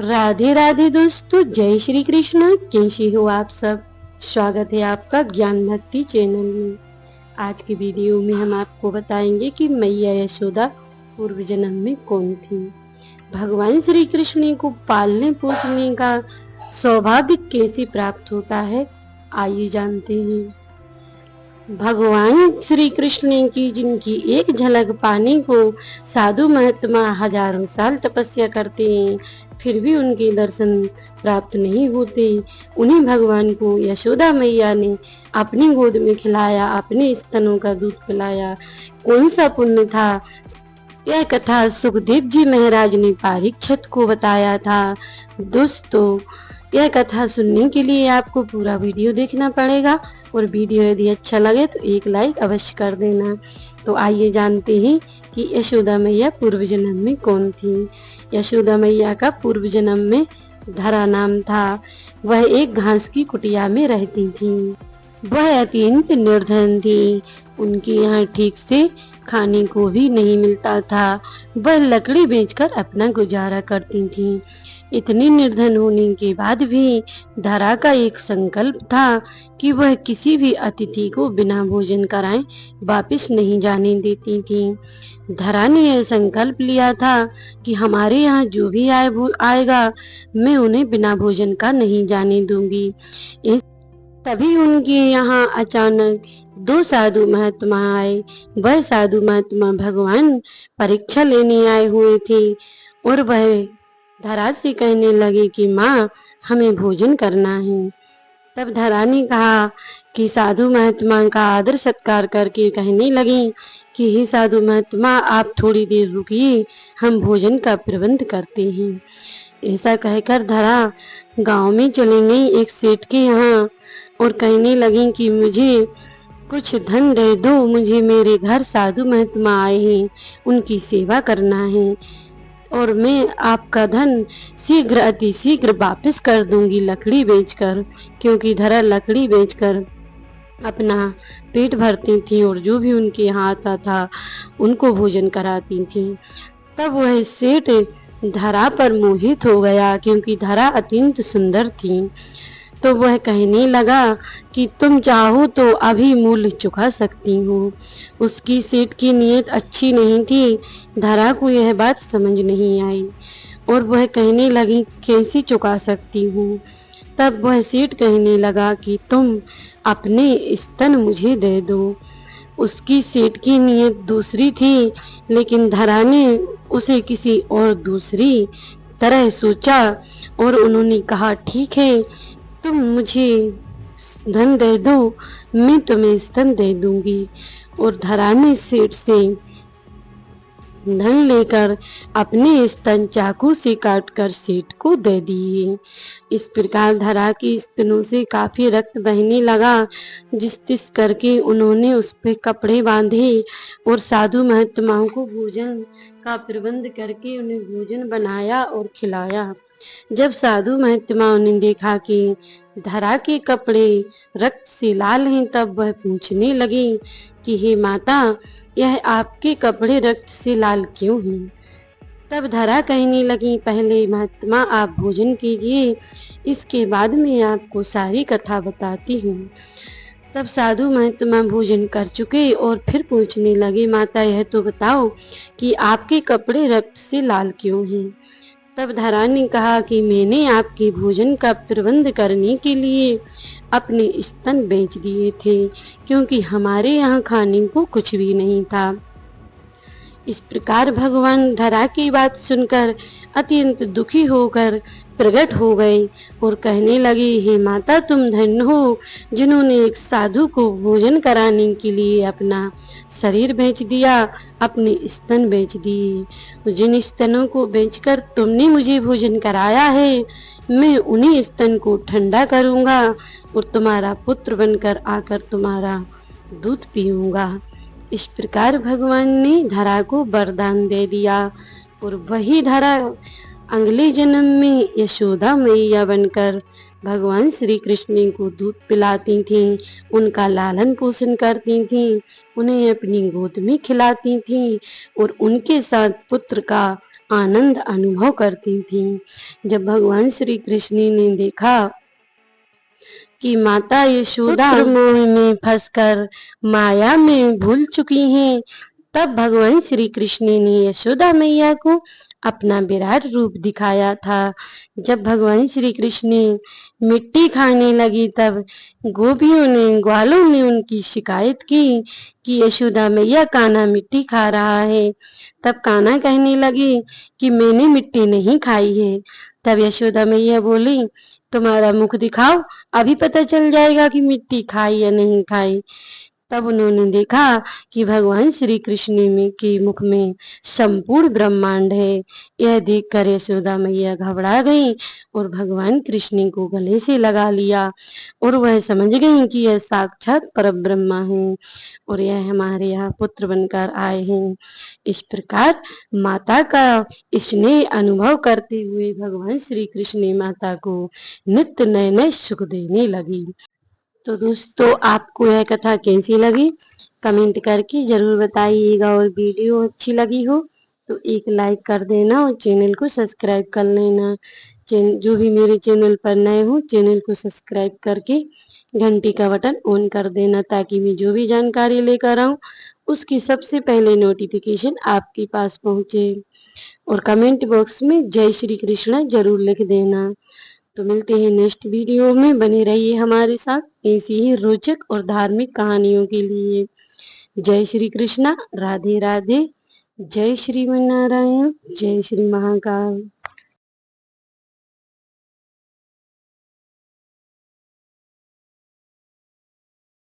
राधे राधे दोस्तों, जय श्री कृष्ण। कैसे हो आप सब? स्वागत है आपका ज्ञान भक्ति चैनल में। आज की वीडियो में हम आपको बताएंगे कि मैया यशोदा पूर्व जन्म में कौन थी। भगवान श्री कृष्ण को पालने पोसने का सौभाग्य कैसे प्राप्त होता है, आइए जानते हैं। भगवान श्री कृष्ण की जिनकी एक झलक पाने को साधु महात्मा हजारों साल तपस्या करते हैं, फिर भी उनके दर्शन प्राप्त नहीं होते। उन्हीं भगवान को यशोदा मैया ने अपनी गोद में खिलाया, अपने स्तनों का दूध पिलाया। कौन सा पुण्य था? यह कथा सुखदेव जी महाराज ने परीक्षित को बताया था। दोस्तों, यह कथा सुनने के लिए आपको पूरा वीडियो देखना पड़ेगा और वीडियो यदि अच्छा लगे तो एक लाइक अवश्य कर देना। तो आइए जानते हैं कि यशोदा मैया पूर्व जन्म में कौन थी। यशोदा मैया का पूर्व जन्म में धरा नाम था। वह एक घास की कुटिया में रहती थी। वह अत्यंत निर्धन थी। उनके यहाँ ठीक से खाने को भी नहीं मिलता था। वह लकड़ी बेचकर अपना गुजारा करती थी। इतनी निर्धन होने के बाद भी धरा का एक संकल्प था कि वह किसी भी अतिथि को बिना भोजन कराए वापस नहीं जाने देती थी। धरा ने यह संकल्प लिया था कि हमारे यहाँ जो भी आएगा मैं उन्हें बिना भोजन का नहीं जाने दूंगी। तभी उनके यहाँ अचानक दो साधु महात्मा आए। वह साधु महात्मा भगवान परीक्षा लेने आए हुए थे और वह धरा से कहने लगे कि माँ, हमें भोजन करना है। तब धरा ने कहा कि साधु महात्मा का आदर सत्कार करके कहने लगी कि हे साधु महात्मा, आप थोड़ी देर रुकिए, हम भोजन का प्रबंध करते हैं। ऐसा कहकर धरा गांव में चली गई एक सेठ के यहाँ और कहने लगी कि मुझे कुछ धन दे दो, मुझे मेरे घर साधु महात्मा आए हैं, उनकी सेवा करना है और मैं आपका धन शीघ्र अति शीघ्र वापस कर दूंगी लकड़ी बेचकर। क्योंकि धरा लकड़ी बेचकर अपना पेट भरती थी और जो भी उनके यहाँ आता था उनको भोजन कराती थी। तब वह सेठ धरा पर मोहित हो गया क्योंकि धरा अत्यंत सुंदर थी। तो वह कहने लगा कि तुम चाहो तो अभी मूल्य चुका सकती हो। उसकी सेठ की नीयत अच्छी नहीं थी। धरा को यह बात समझ नहीं आई और वह कहने लगी कैसे चुका सकती हूँ। तब वह सेठ कहने लगा कि तुम अपने स्तन मुझे दे दो। उसकी सेठ की नीयत दूसरी थी, लेकिन धरा ने उसे किसी और दूसरी तरह सोचा और उन्होंने कहा ठीक है, तुम मुझे धन दे दो, मैं तुम्हें स्तन दे दूंगी। और धरा ने सेठ से धन लेकर अपने स्तन चाकू से काटकर सेठ को दे दिए। इस प्रकार धरा के स्तनों से काफी रक्त बहने लगा। जिस तिस करके उन्होंने उस पे कपड़े बांधे और साधु महात्माओं को भोजन का प्रबंध करके उन्हें भोजन बनाया और खिलाया। जब साधु महात्माओं ने देखा कि धरा के कपड़े रक्त से लाल हैं, तब वह पूछने लगी कि हे माता, यह आपके कपड़े रक्त से लाल क्यों हैं? तब धरा कहने लगी, पहले महात्मा आप भोजन कीजिए, इसके बाद मैं आपको सारी कथा बताती हूँ। तब साधु महात्मा भोजन कर चुके और फिर पूछने लगे, माता यह तो बताओ कि आपके कपड़े रक्त से लाल क्यों हैं? तब धरा ने कहा कि मैंने आपके भोजन का प्रबंध करने के लिए अपने स्तन बेच दिए थे, क्योंकि हमारे यहाँ खाने को कुछ भी नहीं था। इस प्रकार भगवान धरा की बात सुनकर अत्यंत दुखी होकर प्रकट हो गए और कहने लगे, हे माता, तुम धन्य हो जिन्होंने एक साधु को भोजन कराने के लिए अपना शरीर बेच दिया, अपने स्तन बेच दिए। जिन स्तनों को बेचकर तुमने मुझे भोजन कराया है, मैं उन्हीं स्तन को ठंडा करूंगा और तुम्हारा पुत्र बनकर आकर तुम्हारा दूध पीऊंगा। इस प्रकार भगवान ने धरा को वरदान दे दिया और वही धरा अगले जन्म में यशोदा मैया बनकर भगवान श्री कृष्ण को दूध पिलाती थीं, उनका लालन पोषण करती थीं, उन्हें अपनी गोद में खिलाती थीं और उनके साथ पुत्र का आनंद अनुभव करती थीं। जब भगवान श्री कृष्ण ने देखा कि माता यशोदा पुत्र मोह में फंसकर माया में भूल चुकी हैं, तब भगवान श्री कृष्ण ने यशोदा मैया को अपना विराट रूप दिखाया था। जब भगवान श्री कृष्ण मिट्टी खाने लगी, तब गोपियों ने ग्वालों ने उनकी शिकायत की कि यशोदा मैया कान्हा मिट्टी खा रहा है। तब कान्हा कहने लगे कि मैंने मिट्टी नहीं खाई है। तब यशोदा मैया बोली, तुम्हारा मुख दिखाओ, अभी पता चल जाएगा कि मिट्टी खाई या नहीं खाई। तब उन्होंने देखा कि भगवान श्री कृष्ण में के मुख में संपूर्ण ब्रह्मांड है। यह देखकर यशोदा मैया घबरा गई और भगवान कृष्ण को गले से लगा लिया और वह समझ गई कि यह साक्षात परब्रह्मा है और यह हमारे यहाँ पुत्र बनकर आए हैं। इस प्रकार माता का स्नेह अनुभव करते हुए भगवान श्री कृष्ण माता को नित्य नए नए सुख देने लगी। तो दोस्तों, आपको यह कथा कैसी लगी कमेंट करके जरूर बताइएगा, और वीडियो अच्छी लगी हो तो एक लाइक कर देना और चैनल को सब्सक्राइब कर लेना। जो भी मेरे चैनल पर नए हो, चैनल को सब्सक्राइब करके घंटी का बटन ऑन कर देना, ताकि मैं जो भी जानकारी लेकर आऊँ उसकी सबसे पहले नोटिफिकेशन आपके पास पहुँचे। और कमेंट बॉक्स में जय श्री कृष्ण जरूर लिख देना। तो मिलते हैं नेक्स्ट वीडियो में, बने रहिए हमारे साथ ऐसी ही रोचक और धार्मिक कहानियों के लिए। जय श्री कृष्णा, राधे राधे, जय श्रीमन नारायण, जय श्री महाकाल।